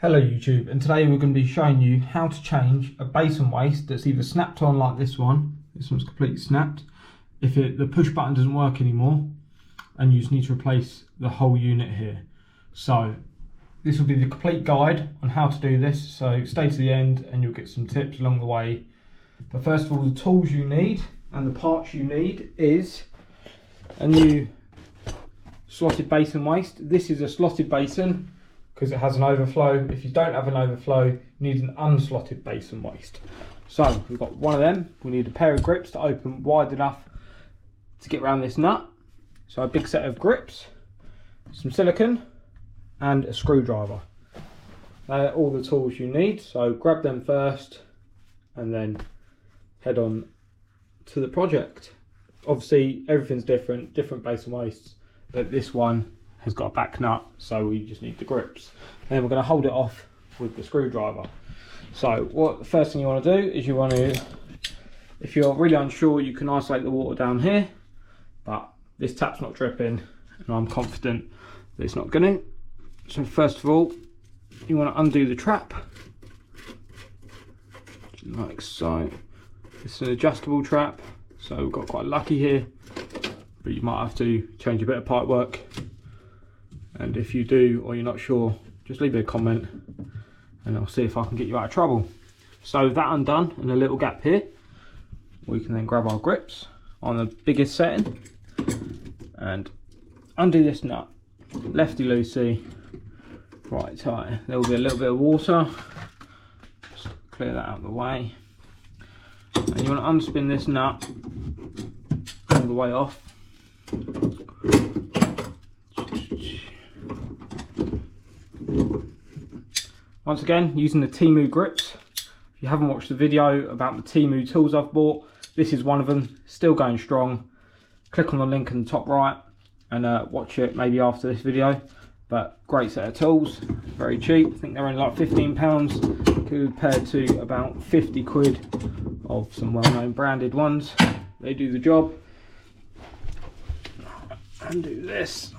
Hello YouTube, and today we're going to be showing you how to change a basin waste that's either snapped on like this one's completely snapped, if the push button doesn't work anymore, and you just need to replace the whole unit here. So this will be the complete guide on how to do this, so stay to the end and you'll get some tips along the way. But first of all, the tools you need and the parts you need is a new slotted basin waste. This is a slotted basin because it has an overflow. If you don't have an overflow, you need an unslotted basin waste. So we've got one of them. We need a pair of grips to open wide enough to get around this nut. So a big set of grips, some silicone and a screwdriver. They're all the tools you need, so grab them first and then head on to the project. Obviously everything's different basin wastes, but this one has got a back nut, so we just need the grips. And then we're going to hold it off with the screwdriver. So what the first thing you want to do is you want to, if you're really unsure, you can isolate the water down here, but this tap's not dripping and I'm confident that it's not going to. So first of all, you want to undo the trap like so. It's an adjustable trap, so we've got quite lucky here, but you might have to change a bit of pipe work. And if you do, or you're not sure, just leave me a comment and I'll see if I can get you out of trouble. So with that undone and a little gap here, we can then grab our grips on the biggest setting and undo this nut, lefty loosey, right tight. There will be a little bit of water, just clear that out of the way. And you want to unspin this nut all the way off. Once again, using the Temu grips. If you haven't watched the video about the Temu tools I've bought, this is one of them, still going strong. Click on the link in the top right and watch it maybe after this video. But great set of tools, very cheap. I think they're only like £15 compared to about 50 quid of some well-known branded ones. They do the job. And do this.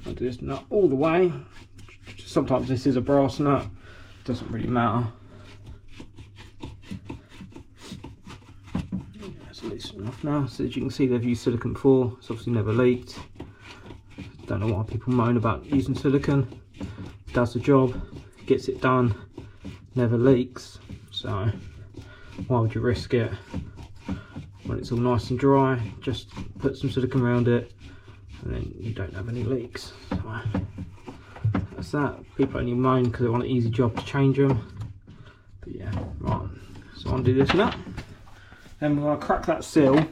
I'll do this nut all the way. Sometimes this is a brass nut, doesn't really matter. That's loose enough now. So as you can see, they've used silicone before. It's obviously never leaked. Don't know why people moan about using silicone. It does the job, gets it done, never leaks. So why would you risk it? When it's all nice and dry, just put some silicone around it and then you don't have any leaks. So that's that. People only moan because they want an easy job to change them. But yeah, right. So undo this nut. Then we're going to crack that seal.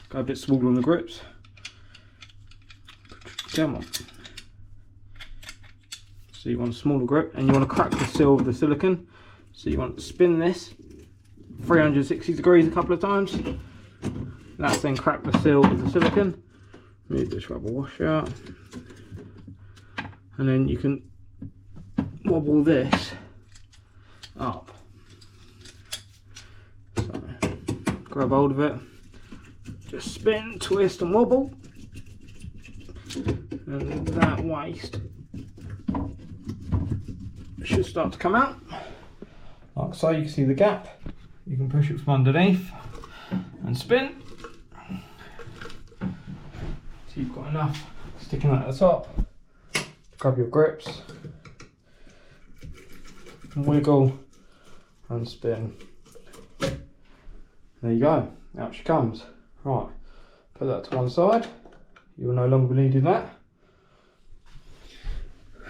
Go a bit smaller on the grips. Come on. So you want a smaller grip and you want to crack the seal with the silicone. So you want to spin this 360 degrees a couple of times. That's then crack the seal with the silicone. Move this rubber washer, and then you can wobble this up. So grab hold of it, just spin, twist and wobble, and that waste should start to come out. Like so, you can see the gap. You can push it from underneath and spin. So you've got enough sticking out at the top. Grab your grips, wiggle and spin. There you go, out she comes. Right, put that to one side. You will no longer be needing that.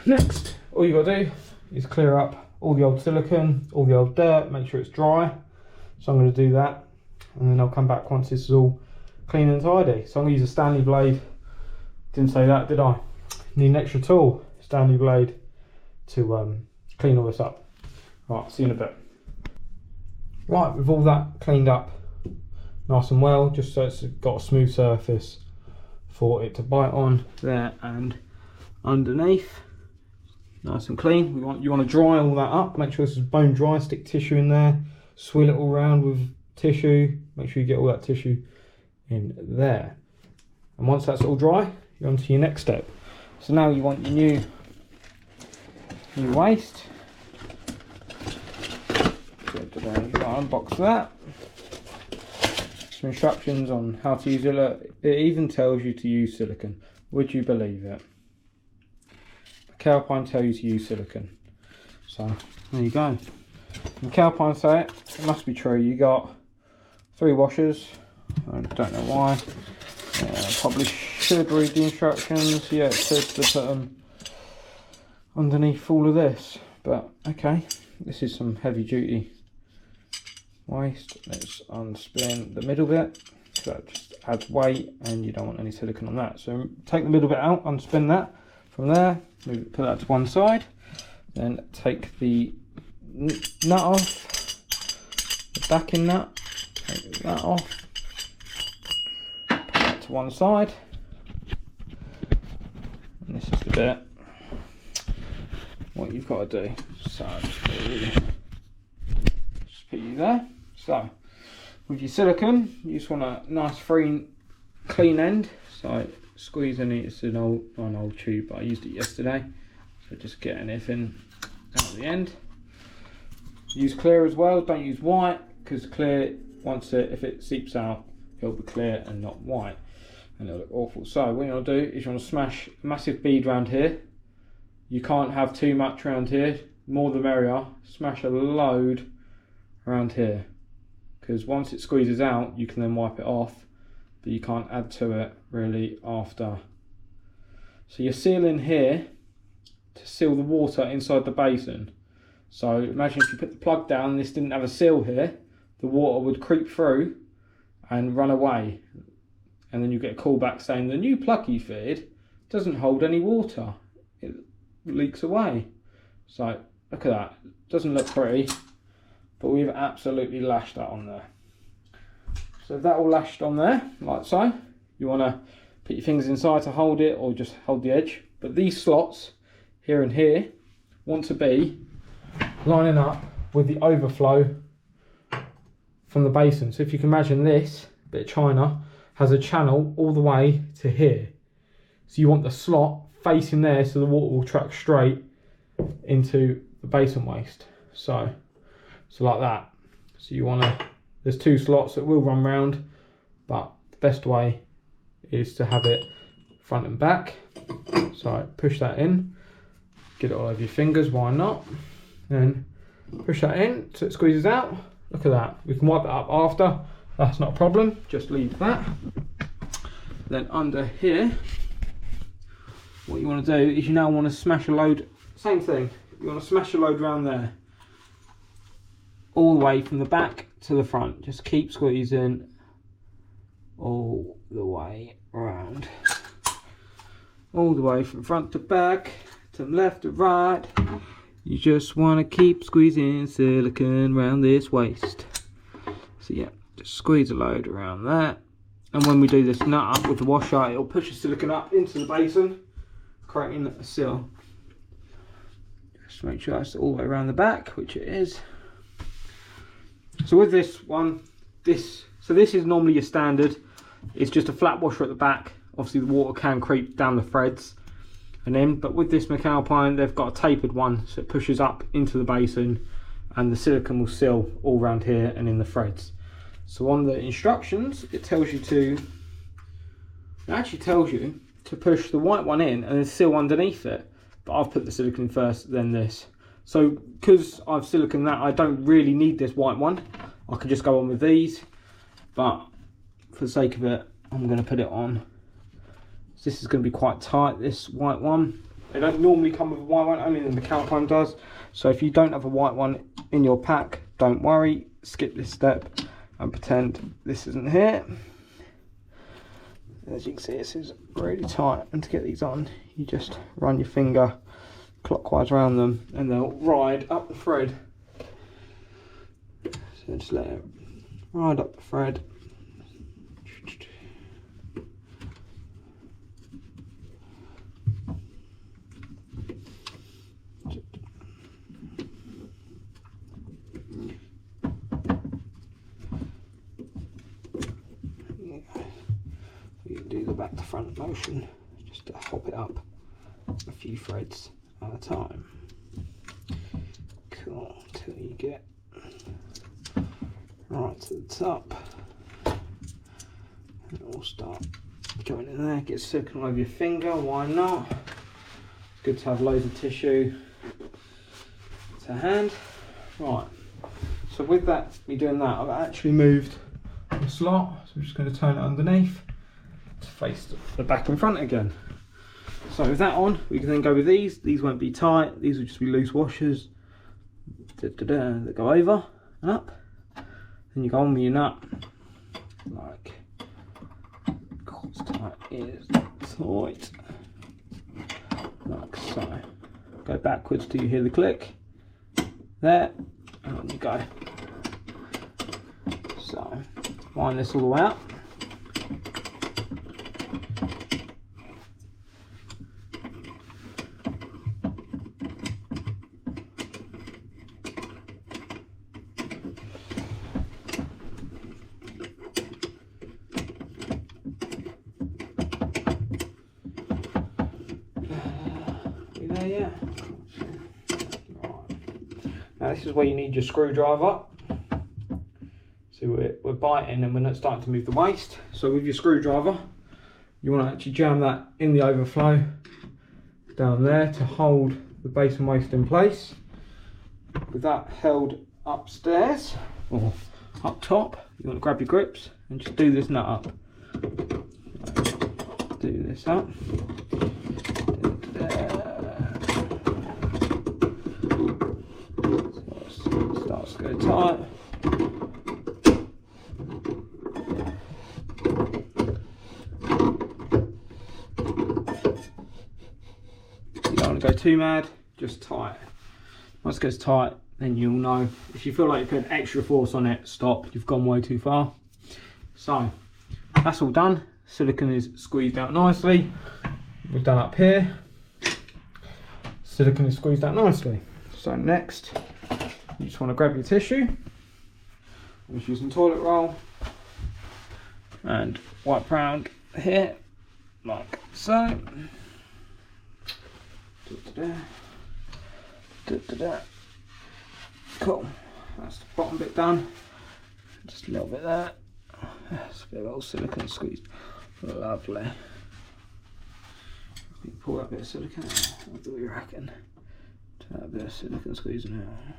Next, all you got to do is clear up all the old silicone, all the old dirt, make sure it's dry. So I'm going to do that and then I'll come back once this is all clean and tidy. So I'm going to use a Stanley blade. Didn't say that, did I? Need an extra tool, Stanley blade, to clean all this up. Right, see you in a bit. Right, with all that cleaned up nice and well, just so it's got a smooth surface for it to bite on there and underneath. Nice and clean. You want to dry all that up, make sure this is bone dry, stick tissue in there, swill it all around with tissue, make sure you get all that tissue in there. And once that's all dry, you're on to your next step. So now you want your new waste. So unbox that. Some instructions on how to use it. Look, it even tells you to use silicone. Would you believe it? Calpine tell you to use silicone. So there you go. And Calpine say it must be true. You got 3 washers. I don't know why. Probably should read the instructions. Yeah, it says to put them underneath all of this. But okay, this is some heavy duty waste. Let's unspin the middle bit. So that just adds weight, and you don't want any silicone on that. So take the middle bit out, unspin that. From there, put that to one side. Then take the nut off, the backing nut. Take that off. Put that to one side. And this is the bit what you've got to do. So just put you there. So with your silicone, you just want a nice free clean end. So squeeze in it. It's an old tube, but I used it yesterday. So just get anything out the end. Use clear as well. Don't use white, because clear, if it seeps out, it'll be clear and not white, and it'll look awful. So what you want to do is you want to smash a massive bead around here. You can't have too much around here. More the merrier. Smash a load around here, because once it squeezes out, you can then wipe it off, but you can't add to it really after. So you're sealing here to seal the water inside the basin. So imagine if you put the plug down and this didn't have a seal here, the water would creep through and run away, and then you get a call back saying the new plug you fitted doesn't hold any water, it leaks away. So look at that, it doesn't look pretty, but we've absolutely lashed that on there. So that all lashed on there like so. You want to put your fingers inside to hold it, or just hold the edge. But these slots here and here want to be lining up with the overflow from the basin. So if you can imagine, this bit of china has a channel all the way to here. So you want the slot facing there, so the water will track straight into the basin waste. So like that. So you want to, there's 2 slots that will run round, but the best way is to have it front and back. So push that in, get it all over your fingers, why not? Then push that in so it squeezes out. Look at that. We can wipe that up after, that's not a problem, just leave that. Then under here, what you want to do is you now want to smash a load, same thing, you want to smash a load around there, all the way from the back to the front. Just keep squeezing all the way around, all the way from front to back, to left to right. You just want to keep squeezing silicone around this waste. So yeah, just squeeze a load around that. And when we do this nut up with the washer, it'll push the silicone up into the basin, creating a seal. Just make sure that's all the way around the back, which it is. So with this one, this is normally your standard. It's just a flat washer at the back. Obviously the water can creep down the threads. But with this McAlpine, they've got a tapered one, so it pushes up into the basin, and the silicone will seal all around here and in the threads. So on the instructions, it actually tells you to push the white one in and then seal underneath it. But I've put the silicone first, then this. So because I've siliconed that, I don't really need this white one. I can just go on with these, but for the sake of it, I'm going to put it on. So this is going to be quite tight, this white one. They don't normally come with a white one, only the McAlpine does. So if you don't have a white one in your pack, don't worry, skip this step and pretend this isn't here. As you can see, this is really tight, and to get these on, you just run your finger clockwise around them and they'll ride up the thread. So just let it ride up the thread. You do the back to front motion just to hop it up a few threads at a time. Cool, until you get right to the top. And it will start going in there. Get soaking all over your finger, why not? It's good to have loads of tissue to hand. Right, so with that, me doing that, I've actually moved the slot, so I'm just going to turn it underneath to face the back and front again. So with that on, we can then go with these. These won't be tight, these will just be loose washers that go over and up. Then you go on with your nut, like as tight is tight, like so. Go backwards till you hear the click. There, and on you go. So, line this all the way up. There, yeah. Now this is where you need your screwdriver. So we're biting and we're not starting to move the waste. So with your screwdriver, you want to actually jam that in the overflow down there to hold the basin waste in place. With that held upstairs or up top, you want to grab your grips and just do this nut up. Do this up. Starts to go tight. You don't want to go too mad, just tight. Once it goes tight, then you'll know. If you feel like you put extra force on it, stop, you've gone way too far. So that's all done. Silicone is squeezed out nicely. We've done up here. Silicone is squeezed out nicely. So next, you just want to grab your tissue. I'm just using toilet roll and wipe round here like so. Cool. That's the bottom bit done. Just a little bit there. That's a bit of old silicone squeezed. Lovely. You pull that bit of silicone out. What do you reckon? Turn that bit of silicone squeezing out.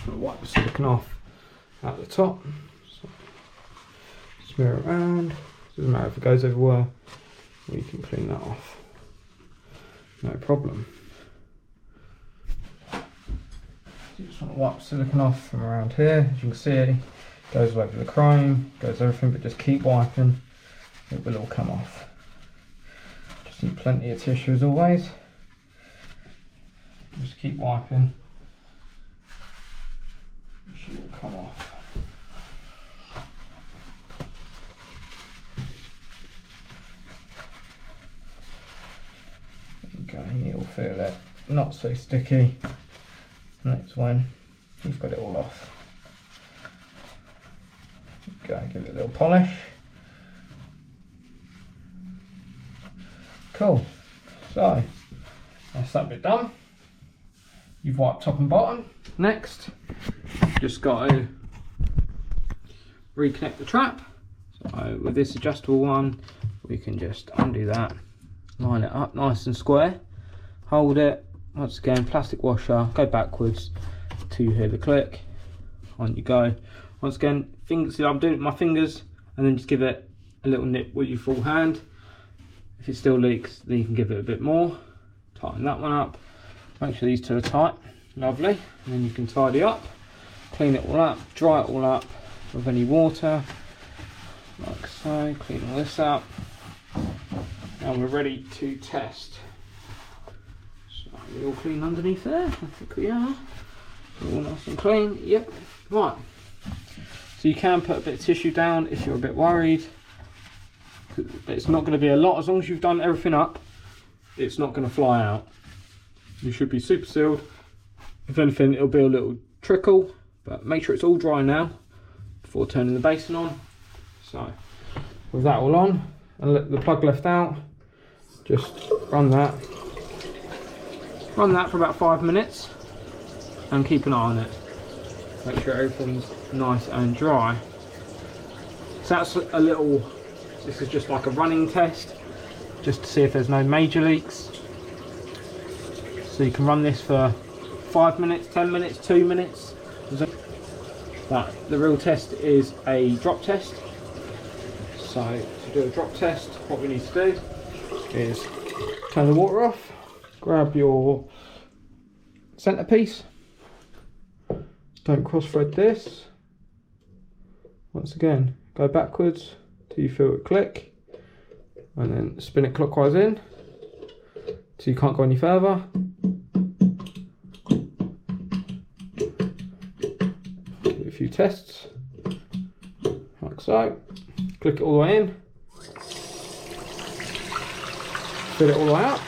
Wipe the silicone off at the top, so smear it around. Doesn't matter if it goes everywhere, we can clean that off, no problem. So you just want to wipe the silicone off from around here. As you can see, it goes over the chrome, goes everything, but just keep wiping, it will all come off. Just need plenty of tissue as always, just keep wiping. It will come off. Okay, you'll feel it not so sticky. Next one, you've got it all off. Okay, give it a little polish. Cool. So that's that bit done. You've wiped top and bottom. Next, just got to reconnect the trap. So with this adjustable one, we can just undo that, line it up nice and square, hold it, once again plastic washer, go backwards till you hear the click, on you go. Once again, fingers, I'm doing it with my fingers, and then just give it a little nip with your full hand. If it still leaks, then you can give it a bit more, tighten that one up, Make sure these two are tight. Lovely. And then you can tidy up, clean it all up, dry it all up with any water, like so. Clean all this up. And we're ready to test. So are we all clean underneath there? I think we are. All nice and clean. Yep. Right. So you can put a bit of tissue down if you're a bit worried. It's not going to be a lot. As long as you've done everything up, it's not going to fly out. You should be super sealed. If anything, it'll be a little trickle, but make sure it's all dry now before turning the basin on. So with that all on and let the plug left out, just run that for about 5 minutes and keep an eye on it. Make sure everything's nice and dry. So that's a little, this is just like a running test, just to see if there's no major leaks. So you can run this for 5 minutes, 10 minutes, 2 minutes. But the real test is a drop test. So to do a drop test, what we need to do is turn the water off, grab your centerpiece, don't cross thread this. Once again, go backwards till you feel it click, and then spin it clockwise in so you can't go any further. Give it a few tests, like so. Click it all the way in, fill it all the way up.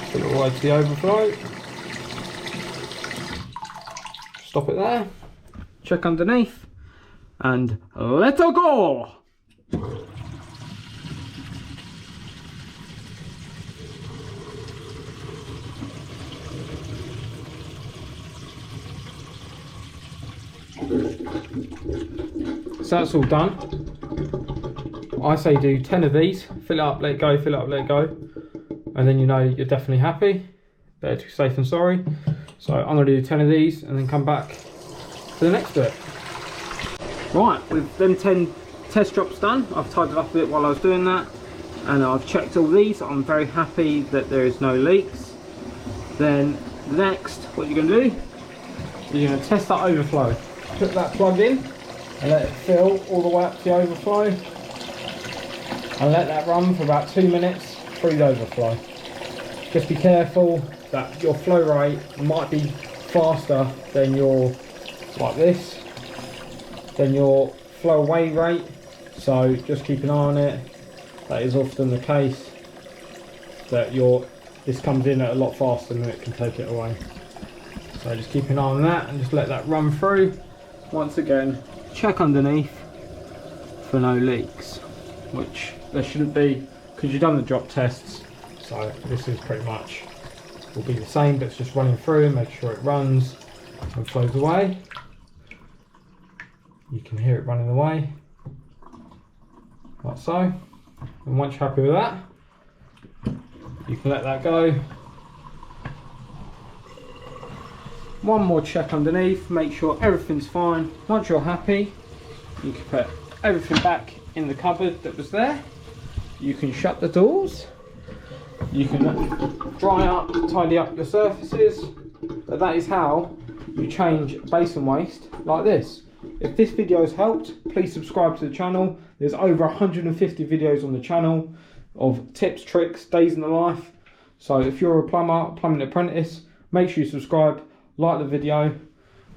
Fill it all the way to the overflow. Stop it there. Check underneath. And let's go! So that's all done. I say do 10 of these, fill it up, let it go, fill it up, let it go. And then you know you're definitely happy. Better to be safe than sorry. So I'm going to do 10 of these and then come back to the next bit. Right, with them 10 test drops done, I've tidied up a bit while I was doing that, and I've checked all these. I'm very happy that there is no leaks. Then next, what you're going to do, you're going to test that overflow. Put that plug in and let it fill all the way up to the overflow, and let that run for about 2 minutes through the overflow. Just be careful that your flow rate might be faster than your, like this, than your flow away rate, so just keep an eye on it. That is often the case, that this comes in at a lot faster than it can take it away. So just keep an eye on that and just let that run through. Once again, check underneath for no leaks, which there shouldn't be because you've done the drop tests. So this is pretty much will be the same, but it's just running through, make sure it runs and flows away. You can hear it running away, like so. And once you're happy with that, you can let that go. One more check underneath, make sure everything's fine. Once you're happy, you can put everything back in the cupboard that was there. You can shut the doors. You can dry up, tidy up your surfaces. But that is how you change basin waste like this. If this video has helped, please subscribe to the channel. There's over 150 videos on the channel of tips, tricks, days in the life. So if you're a plumber, plumbing apprentice, make sure you subscribe, like the video,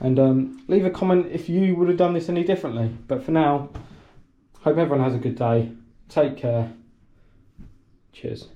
and leave a comment if you would have done this any differently. But for now, hope everyone has a good day. Take care. Cheers.